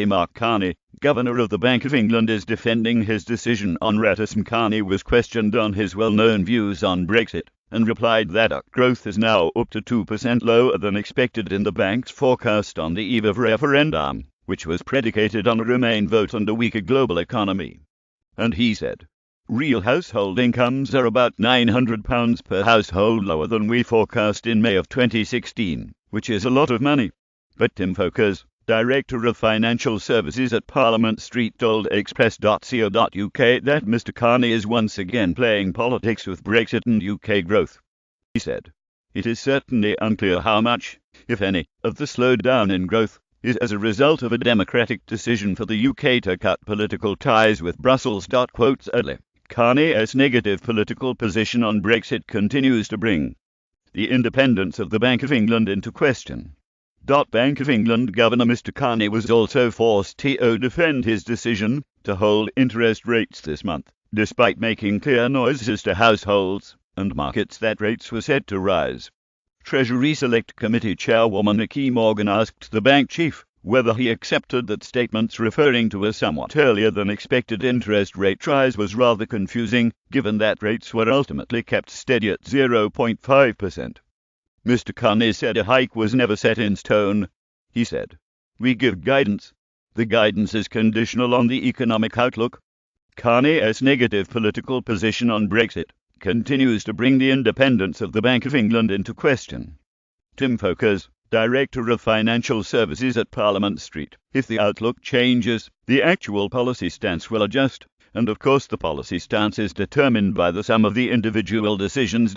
Mark Carney, Governor of the Bank of England, is defending his decision on rates. Carney was questioned on his well-known views on Brexit and replied that growth is now up to 2% lower than expected in the bank's forecast on the eve of referendum, which was predicated on a Remain vote and a weaker global economy. And he said, "Real household incomes are about £900 per household lower than we forecast in May of 2016, which is a lot of money." But Tim Folkers, Director of Financial Services at Parliament Street, told Express.co.uk that Mr Carney is once again playing politics with Brexit and UK growth. He said, "It is certainly unclear how much, if any, of the slowdown in growth is as a result of a democratic decision for the UK to cut political ties with Brussels." Sadly, Carney's negative political position on Brexit continues to bring the independence of the Bank of England into question. Bank of England Governor Mr Carney was also forced to defend his decision to hold interest rates this month, despite making clear noises to households and markets that rates were set to rise. Treasury Select Committee Chairwoman Nikki Morgan asked the bank chief whether he accepted that statements referring to a somewhat earlier than expected interest rate rise was rather confusing, given that rates were ultimately kept steady at 0.5%. Mr Carney said a hike was never set in stone. He said, "We give guidance. The guidance is conditional on the economic outlook." Carney's negative political position on Brexit continues to bring the independence of the Bank of England into question. Tim Folkers, Director of Financial Services at Parliament Street: "If the outlook changes, the actual policy stance will adjust. And of course the policy stance is determined by the sum of the individual decisions."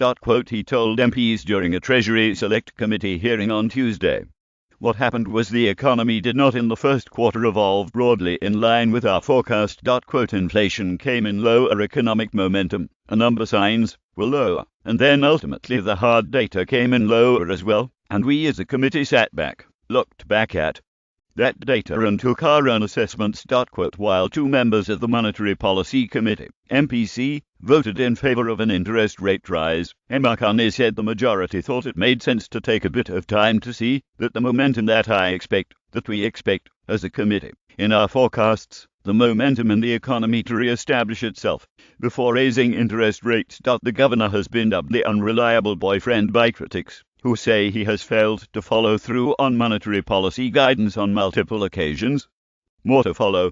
He told MPs during a Treasury Select Committee hearing on Tuesday. "What happened was the economy did not in the first quarter evolve broadly in line with our forecast." Inflation came in lower, economic momentum, and number signs were lower, and then ultimately the hard data came in lower as well, and we as a committee sat back, looked back at that data and took our own assessments. While two members of the Monetary Policy Committee, MPC, voted in favour of an interest rate rise, Carney said the majority thought it made sense to take a bit of time to see that the momentum that we expect as a committee in our forecasts, the momentum in the economy to re-establish itself before raising interest rates. The governor has been dubbed the unreliable boyfriend by critics, who say he has failed to follow through on monetary policy guidance on multiple occasions. More to follow.